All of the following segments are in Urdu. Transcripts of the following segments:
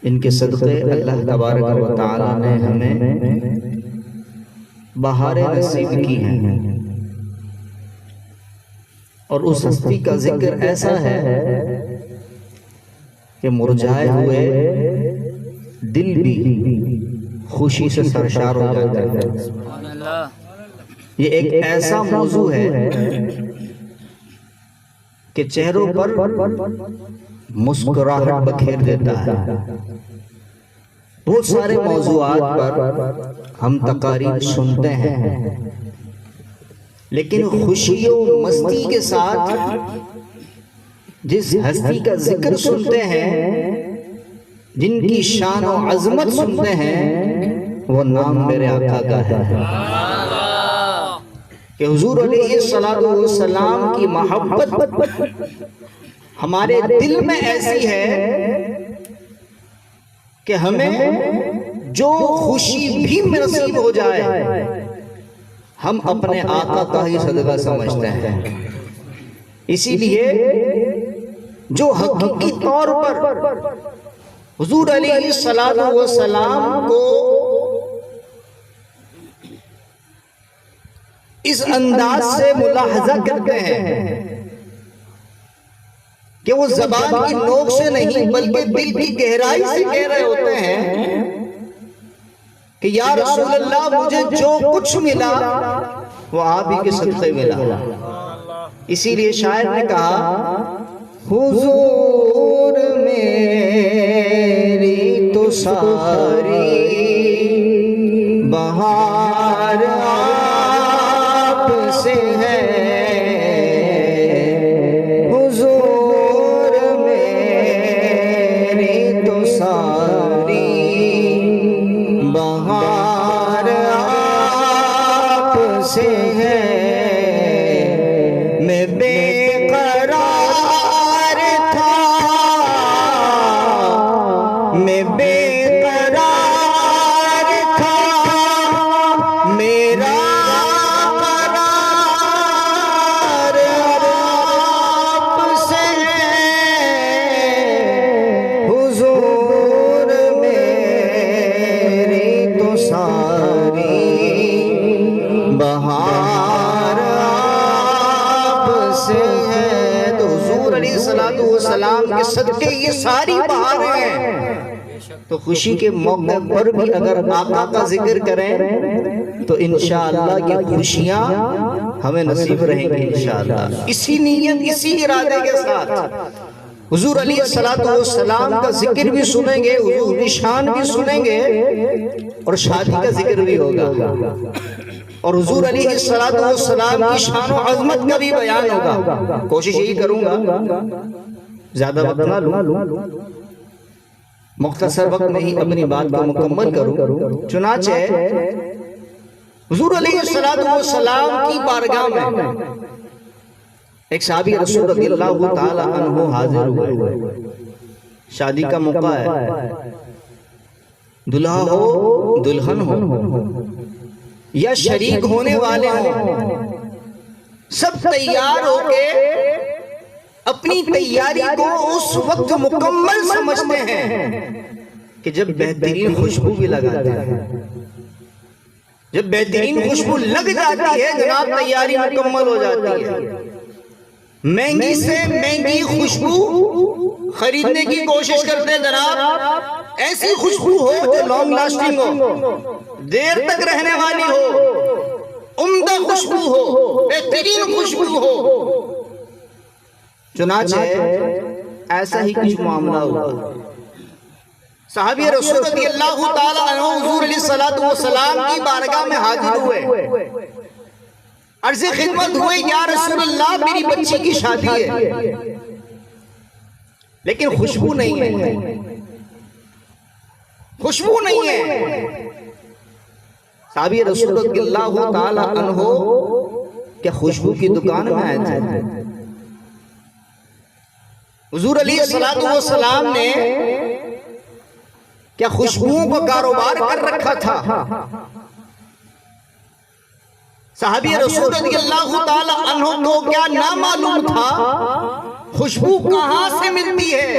ان کے صدقے اللہ تبارک و تعالی نے ہمیں بہاریں نصیب کی ہیں، اور اس ہستی کا ذکر ایسا ہے کہ مرجھائے ہوئے دل بھی خوشی سے سرشار ہو جاتے ہیں۔ یہ ایک ایسا موضوع ہے کہ چہروں پر مسکراہٹ بکھیر دیتا ہے۔ بہت سارے موضوعات پر ہم تقاریر سنتے ہیں، لیکن خوشی و مستی کے ساتھ جس ہستی کا ذکر سنتے ہیں، جن کی شان و عظمت سنتے ہیں، وہ نام میرے آقا کا ہے کہ حضور علیہ السلام کی محبت ہمارے دل میں ایسی ہے کہ ہمیں جو خوشی بھی نصیب ہو جائے ہم اپنے آقا کا ہی صدقہ سمجھتے ہیں۔ اسی لیے جو حقیقی طور پر حضور علیہ السلام کو اس انداز سے ملاحظہ کرتے ہیں کہ وہ زبان کی نوک سے نہیں بلکہ دل کی گہرائی سے کہہ رہے ہوتے ہیں کہ یا رسول اللہ مجھے جو کچھ ملا وہ آپ ہی کے صدقے ملا۔ اسی لیے شاعر نے کہا حضور میری تو ساری بہار آپ سے ہے، حضور میری تو ساری بہار آپ سے ہے، میں بے قرار تھا، میں بے قرار تھا، میرا قرار آپ سے ہے، حضور میری تو ساری بہار آپ سے ہے۔ تو حضور علیہ السلام کے صدقے یہ ساری بہاریں ہیں، تو خوشی کے موقع پر بھی اگر آقا کا ذکر کریں تو انشاءاللہ یہ خوشیاں ہمیں نصیب رہیں گی انشاءاللہ۔ اسی نیت اسی ارادے کے ساتھ حضور علیہ السلام کا ذکر بھی سنیں گے، حضور کی شان بھی سنیں گے، اور شادی کا ذکر بھی ہوگا، اور حضور علیہ السلام کی شان و عظمت کا بھی بیان ہوگا۔ کوشش یہی کروں گا زیادہ وقت نہ لوں، مختصر وقت میں ہی اپنی بات کو مکمل کروں۔ چنانچہ حضور علیہ السلام کی بارگاہ میں ایک صحابی رسول رضی اللہ تعالی عنہ حاضر ہوئے۔ شادی کا موقع ہے، دلہا ہو دلہن ہو یا شریک ہونے والے ہوں، سب تیار ہو کے اپنی تیاری کو اس وقت مکمل سمجھتے ہیں کہ جب بہترین خوشبو بھی لگاتے ہیں، جب بہترین خوشبو لگ جاتی ہے جناب تیاری مکمل ہو جاتی ہے۔ مہنگی سے مہنگی خوشبو خریدنے کی کوشش کرتے ہیں جناب، ایسی خوشبو ہو جو لانگ لاسٹنگ ہو، دیر تک رہنے والی ہو، عمدہ خوشبو ہو، بہترین خوشبو ہو۔ چنانچہ ایسا ہی کچھ معاملہ ہوا۔ صحابی رسول رضی اللہ تعالی عنہ حضور علیہ السلام کی بارگاہ میں حاضر ہوئے، عرض خدمت ہوئے یا رسول اللہ میری بچی کی شادی ہے لیکن خوشبو نہیں ہے، خوشبو نہیں ہے۔ صحابی رسول رضی اللہ تعالی عنہ کیا خوشبو کی دکان میں آئے تھے؟ حضور علیہ السلام نے کیا خوشبوؤں کو کاروبار کر رکھا تھا؟ صحابی رسول رضی اللہ تعالی عنہ کو کیا نامعلوم تھا خوشبو کہاں سے ملتی ہے؟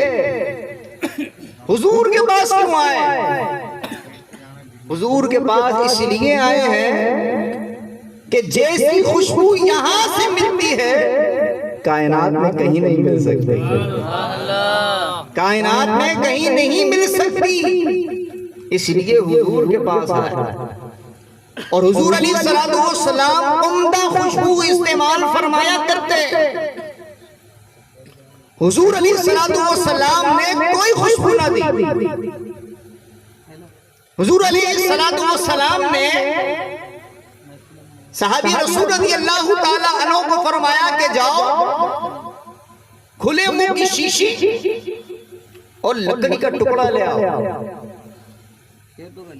حضور کے پاس کیوں آئے؟ حضور کے پاس اس لیے آئے ہیں کہ جیسی خوشبو یہاں سے ملتی ہے کائنات میں کہیں نہیں مل سکتی، کائنات میں کہیں نہیں مل سکتی، اس لیے حضور کے پاس آئے۔ اور حضور علیہ السلام عمدہ خوشبو استعمال فرمایا کرتے، حضور علیہ السلام نے کوئی خوشبو نہ دی۔ حضور علیہ السلام نے صحابی رسول رضی اللہ تعالیٰ عنہ کو فرمایا کہ جاؤ کھلے منہ کی شیشی اور لکڑی کا ٹکڑا لے آؤ۔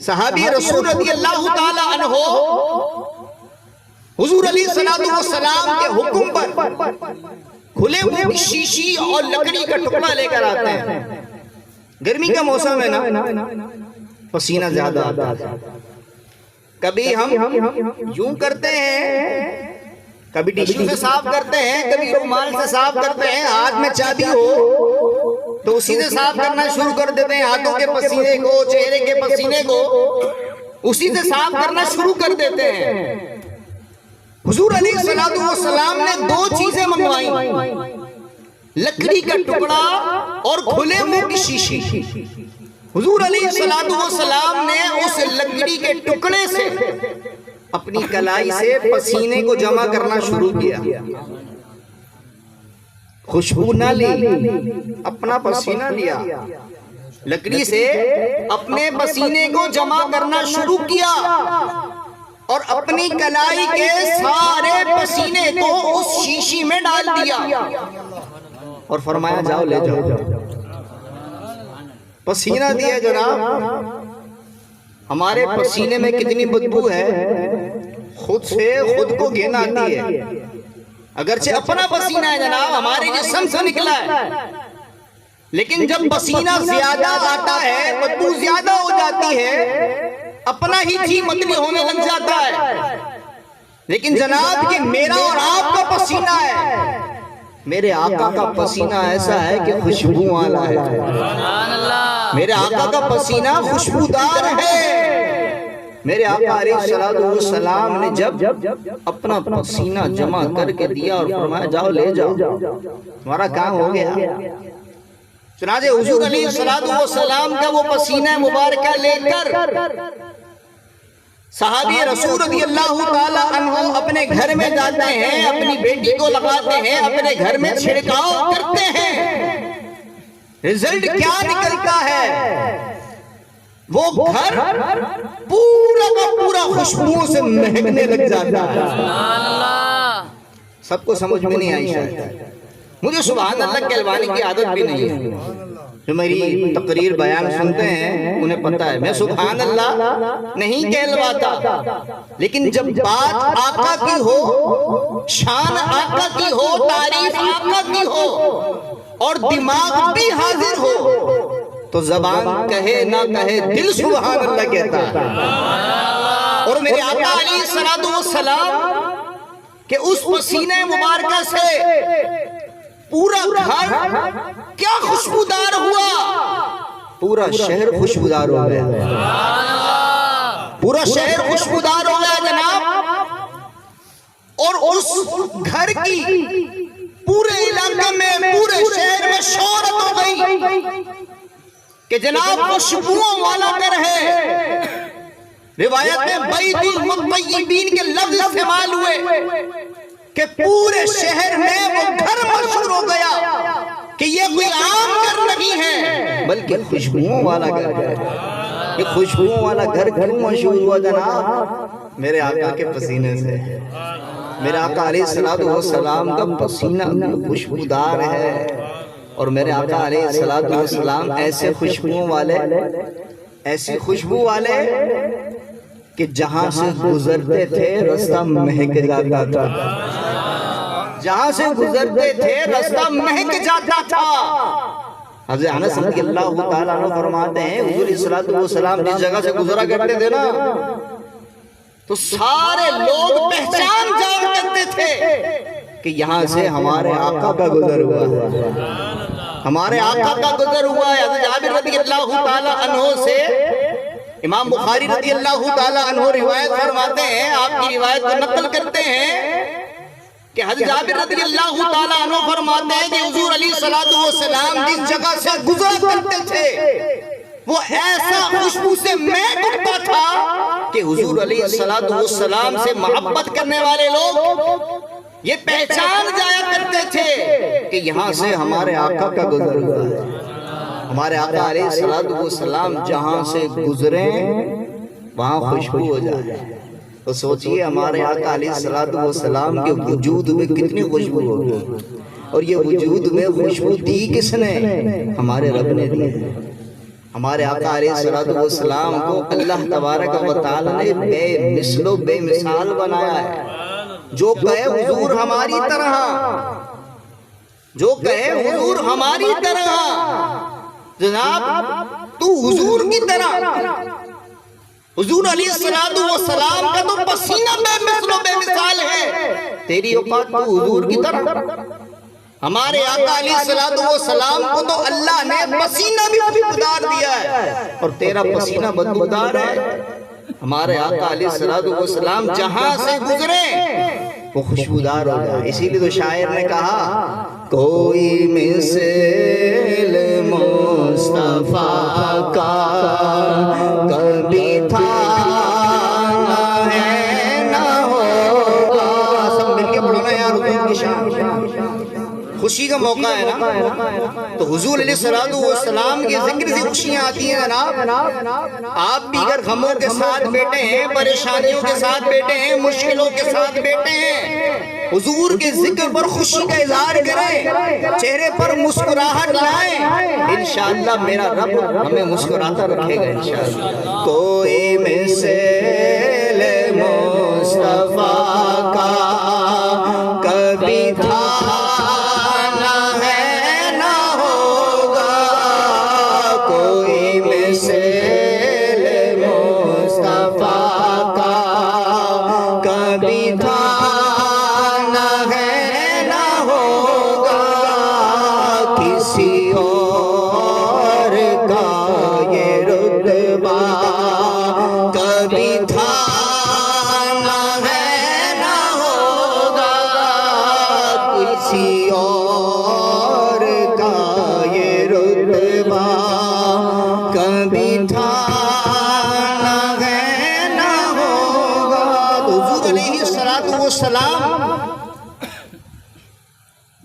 صحابی رسول رضی اللہ تعالیٰ عنہ حضور علیہ السلام کے حکم پر کھلے منہ کی شیشی اور لکڑی کا ٹکڑا لے کر آتے ہیں۔ گرمی کا موسم ہے نا، پسینہ زیادہ آتا ہے، کبھی ہم یوں کرتے ہیں، کبھی ٹیشو سے صاف کرتے ہیں، کبھی رومال سے صاف کرتے ہیں، ہاتھ میں چابی ہو تو اسی سے صاف کرنا شروع کر دیتے ہیں، ہاتھوں کے پسینے کو، چہرے کے پسینے کو اسی سے صاف کرنا شروع کر دیتے ہیں۔ حضور علیہ السلام نے دو چیزیں منگوائیں، لکڑی کا ٹکڑا اور کھلے منہ کی شیشی۔ حضور علیہ السلام نے اس لکڑی کے ٹکڑے سے اپنی کلائی سے پسینے کو جمع کرنا شروع کیا، خوشبو نہ لی، اپنا پسینہ لیا، لکڑی سے اپنے پسینے کو جمع کرنا شروع کیا اور اپنی کلائی کے سارے پسینے کو اس شیشی میں ڈال دیا اور فرمایا جاؤ لے جاؤ۔ پسینہ دیا جناب، ہمارے پسینے میں کتنی بدبو ہے، خود سے خود کو گھن آتی ہے، اگرچہ اپنا پسینہ ہے جناب، ہمارے جسم سے نکلا ہے، لیکن جب پسینہ زیادہ آتا ہے، بدبو زیادہ ہو جاتی ہے، اپنا ہی جی متلی ہونے لگ جاتا ہے۔ لیکن جناب کہ میرا اور آپ کا پسینہ ہے، میرے آقا کا پسینہ ایسا ہے کہ خوشبو والا ہے، میرے آقا کا پسینہ خوشبودار ہے۔ میرے آقا علیہ السلام نے جب اپنا پسینہ جمع کر کے دیا اور فرمایا جاؤ لے جاؤ، تمہارا کام ہو گیا۔ چنانچہ حضور علیہ السلام کا وہ پسینہ مبارکہ لے کر صحابی رسول رضی اللہ تعالیٰ عنہ اپنے گھر میں جاتے ہیں، اپنی بیٹی کو لگاتے ہیں، اپنے گھر میں چھڑکاؤ کرتے ہیں۔ رزلٹ کیا نکلتا ہے؟ وہ گھر پورا کا پورا خوشبوؤں سے مہکنے لگ جاتا ہے۔ سب کو سمجھ میں نہیں آئی شاید، مجھے سبحان اللہ کہلوانے کی عادت بھی نہیں ہے، جو میری تقریر بیان سنتے ہیں انہیں پتہ ہے میں سبحان اللہ نہیں کہلواتا، لیکن جب بات آقا کی ہو، شان آقا کی ہو، تعریف آقا کی ہو اور دماغ بھی حاضر ہو تو زبان کہے نہ کہے دل سبحان اللہ کہتا ہے۔ اور میرے آقا علیہ السلام کہ اس پسینہ مبارکہ سے پورا گھر کیا خوشبودار ہوا، پورا شہر خوشبودار ہو گیا، پورا شہر خوشبودار ہو گیا جناب۔ اور اس گھر کی پورے علاقے میں، پورے شہر میں شہرت ہو گئی کہ جناب خوشبوؤں والا گھر ہے۔ روایت میں بیت المطیبین کے لفظ استعمال ہوئے کہ پورے شہر میں وہ گھر مشہور ہو گیا کہ یہ کوئی عام گھر نہیں ہے بلکہ خوشبوؤں والا گھر ہے۔ یہ خوشبوؤں والا گھر کیوں مشہور ہوا جناب؟ میرے آقا کے پسینے سے۔ میرے آقا علیہ السلام کا پسینہ خوشبودار ہے، اور میرے آقا علیہ السلام ایسے خوشبوؤں والے، ایسی خوشبو والے کہ جہاں سے گزرتے تھے رستہ مہک جاتا تھا، جہاں سے گزرتے تھے رستہ مہک جاتا تھا۔ حضرت انس رضی اللہ تعالیٰ عنہ فرماتے ہیں حضور صلی اللہ علیہ وسلم جس جگہ سے گزرا کرتے تھے نا تو سارے لوگ پہچان جان کرتے تھے کہ یہاں سے ہمارے آقا کا گزر ہوا ہے، ہمارے آقا کا گزر ہوا ہے۔ حضرت جابر رضی رضی اللہ تعالی عنہ سے امام بخاری رضی اللہ تعالی عنہ روایت فرماتے ہیں، آپ کی روایت کو نقل کرتے ہیں کہ حضرت جابر رضی اللہ تعالی عنہ فرماتے ہیں کہ حضور علیہ السلام جس جگہ سے گزرا کرتے تھے وہ ایسا خوشبو سے محک اٹھتا تھا کہ حضور علیہ السلام سے محبت کرنے والے لوگ یہ پہچان جایا کرتے تھے کہ یہاں سے ہمارے آقا کا گزر ہوا ہے، ہمارے آقا علیہ السلام جہاں سے گزریں وہاں خوشبو ہو جائے۔ تو سوچئے ہمارے آقا علیہ السلام کے وجود میں کتنی خوشبو ہوگی، اور یہ وجود میں خوشبو دی کس نے؟ ہمارے رب نے دی۔ ہمارے آقا علیہ السلام کو اللہ تبارک و تعالی نے بے مثل و بے مثال بنایا ہے۔ جو کہے حضور ہماری طرح، جو کہے حضور ہماری طرح، جناب تو حضور کی طرح، حضور علیہ السلام کا تو پسینہ بے مثل و بے مثال ہے، تیری اوقات تو حضور کی طرح۔ ہمارے آقا علیہ السلام کو تو اللہ نے پسینہ بھی خوشبودار دیا ہے، اور تیرا پسینہ بدبودار ہے۔ ہمارے آقا علیہ السلام جہاں سے گزرے وہ خوشبودار ہو جائے۔ اسی لیے تو شاعر نے کہا کوئی مثل مصطفیٰ کا کبھی تھا نہ ہے نہ ہوگا۔ سب مل کے پڑھو نا یار حضور کی شان، خوشی کا موقع ہے نا، تو حضور علیہ السلام کے ذکر سے خوشیاں آتی ہیں جناب۔ آپ بھی اگر غموں کے ساتھ بیٹھے ہیں، پریشانیوں کے ساتھ بیٹھے ہیں، مشکلوں کے ساتھ بیٹھے ہیں، حضور کے ذکر پر خوشی کا اظہار کریں، چہرے پر مسکراہٹ لائیں، انشاءاللہ میرا رب ہمیں مسکراتا رکھے گا انشاءاللہ۔ کوئی مثل مصطفیٰ کا کبھی تھا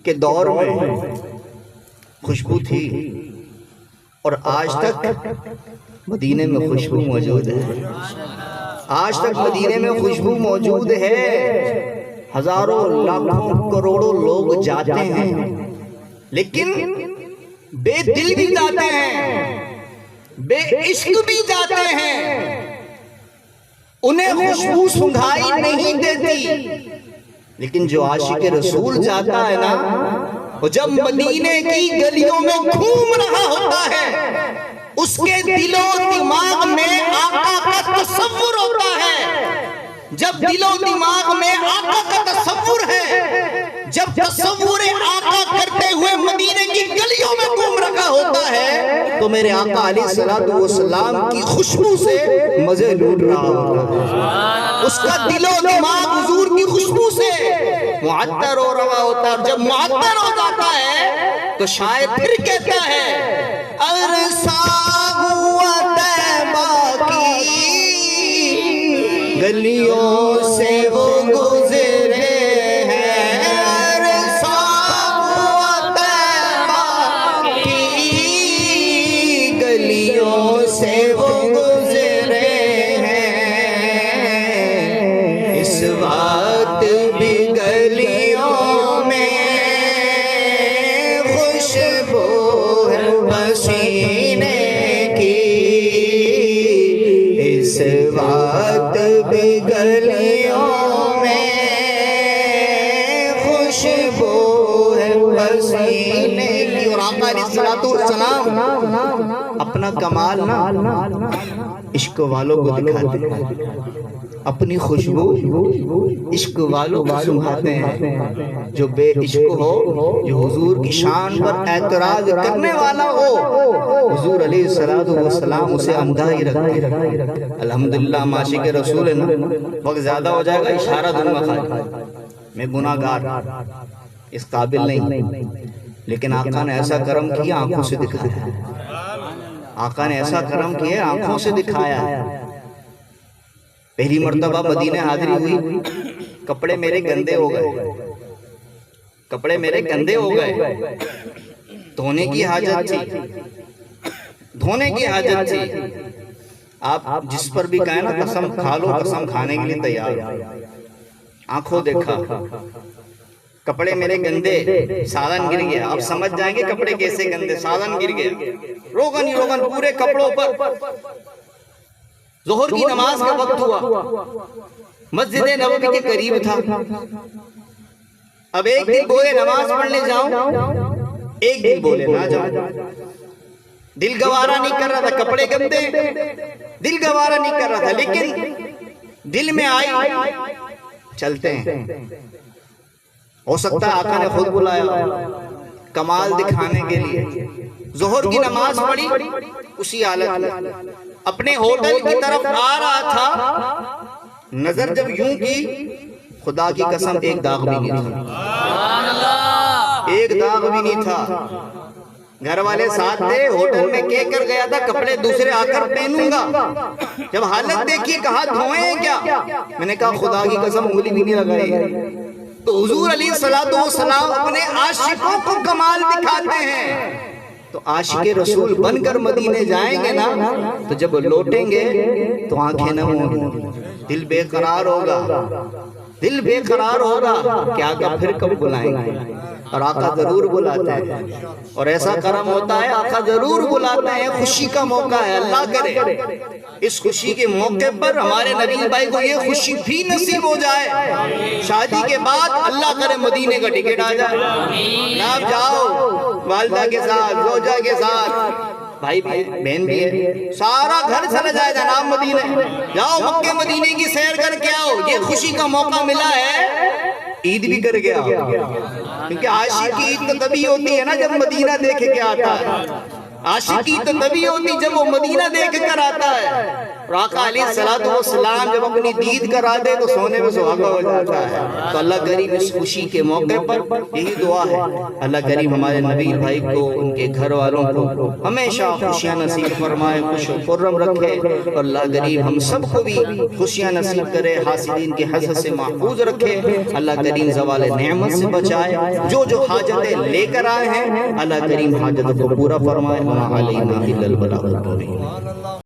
کے دور میں خوشبو تھی، اور آج تک مدینے میں خوشبو موجود ہے، آج تک مدینے میں خوشبو موجود ہے۔ ہزاروں لاکھوں کروڑوں لوگ جاتے ہیں، لیکن بے دل بھی جاتے ہیں، بے عشق بھی جاتے ہیں، انہیں خوشبو سنگھائی نہیں دیتی۔ لیکن جو عاشق رسول جاتا ہے نا، وہ جب مدینے کی گلیوں میں گھوم رہا ہوتا ہے، اس کے دل و دماغ میں آقا کا تصور ہوتا ہے۔ جب دل و دماغ میں آقا کا تصور ہے، جب تصور آقا کرتے ہوئے مدینے کی گلیوں میں گھوم رہا ہوتا ہے، تو میرے آقا علیہ السلام کی خوشبو سے مزے لوٹ رہا ہوتا ہے۔ اس کا دل و دماغ حضور کی خوشبو سے معطر ہو رہا ہوتا ہے، اور جب معطر ہو جاتا ہے تو شاید پھر کہتا ہے عرصہ ہوا طیبہ کی گلیوں سے وہ گزرے ہیں، عرصہ ہوا طیبہ کی گلیوں سے وہ گزرے ہیں، اس وقت بھی گلیوں میں خوشبو ہے پسینے کی، اس وقت بھی گلیوں میں خوشبو ہے پسینے کی۔ اور آقا علیہ السلام اپنا کمال نا عشق والوں کو دکھاتے ہیں۔ اپنی خوشبو عشق والوں کو سنگھاتے ہیں. جو بے عشق ہو، جو حضور کی شان پر اعتراض کرنے والا ہو، حضور علیہ السلام اسے اندھا ہی رکھتے ہیں. الحمدللہ معاشق رسول ہے نا. وقت زیادہ ہو جائے گا، اشارہ دوں گا خالی. میں گناہ گار اس قابل نہیں، لیکن آقا نے ایسا کرم کیا آنکھوں سے دکھایا. آقا نے ایسا کرم کیا آنکھوں سے دکھایا. پہلی مرتبہ مدینہ حاضری ہوئی، کپڑے میرے گندے ہو گئے، کپڑے میرے گندے ہو گئے. دھونے کی حاجت تھی، دھونے کی حاجت تھی. آپ جس پر بھی کہیں نا قسم کھا لو، قسم کھانے کے لیے تیار. آنکھوں دیکھا، کپڑے میرے گندے، سالن گر گیا. آپ سمجھ جائیں گے کپڑے کیسے گندے. سالن گر گیا، روغن ہی روغن پورے کپڑوں پر. ظہر کی نماز کا وقت ہوا، مسجد نبوی کے قریب تھا. اب ایک دل بولے نماز پڑھنے جاؤں، ایک دل بولے نہ جاؤں. دل گوارا نہیں کر رہا تھا، کپڑے گندے، دل گوارا نہیں کر رہا تھا. لیکن دل میں آئی چلتے ہیں. ہو سکتا ہے آقا نے خود بلایا کمال دکھانے کے لیے. ظہر کی نماز پڑھی اسی حالت میں اپنے ہوٹل کی طرف آ رہا تھا. نظر جب یوں کی، خدا کی قسم ایک داغ بھی نہیں تھا، ایک داغ بھی نہیں تھا. گھر والے ساتھ تھے، ہوٹل میں کہہ کر گیا تھا کپڑے دوسرے آ کر پہنوں گا. جب حالت دیکھی کہا دھوئیں کیا؟ میں نے کہا خدا کی قسم انگلی بھی نہیں لگائی. تو حضور علیہ السلام اپنے عاشقوں کو کمال دکھاتے ہیں. تو عاشق رسول بن کر مدینے جائیں گے نا، تو جب لوٹیں گے تو آنکھیں نم ہوں گی، دل بے قرار ہوگا، دل بے قرار ہوگا کہ آقا پھر کب بلائیں گے. اور آقا ضرور بلاتے ہیں، اور ایسا کرم ہوتا ہے آقا ضرور بلاتے ہیں. خوشی کا موقع ہے، اللہ کرے اس خوشی کے موقع پر ہمارے نبی بھائی کو یہ خوشی بھی نصیب ہو جائے. شادی کے بعد اللہ کرے مدینے کا ٹکٹ آ جائے، آپ جاؤ والدہ کے ساتھ، زوجہ کے ساتھ، بھائی بہن بھی ہے، سارا گھر چلا جائے جناب مدینے. جاؤ مکہ مدینے کی سیر کر کے آؤ. یہ خوشی کا موقع ملا ہے، عید بھی کر گیا. کیونکہ عاشق کی عید تو تبھی ہوتی ہے نا جب مدینہ دیکھ کے آتا ہے. عاشق کی تو تبھی ہوتی جب وہ مدینہ دیکھ کر آتا ہے. اور آقا علیہ السلام جب اپنی دید کرا دے تو سونے میں سہاگا ہو جاتا ہے. تو اللہ کریم اس خوشی کے موقع پر یہی دعا ہے، اللہ کریم ہمارے نبی بھائی کو، ان کے گھر والوں کو ہمیشہ خوشیاں نصیب فرمائے، خوش و خرم رکھے. اور اللہ کریم ہم سب کو بھی خوشیاں نصیب کرے، حاسدین کے حسد سے محفوظ رکھے. اللہ کریم زوال نعمت سے بچائے. جو حاجتیں لے کر آئے ہیں اللہ کریم حاجت کو پورا فرمائے. وما علینا الا البلاغ المبین.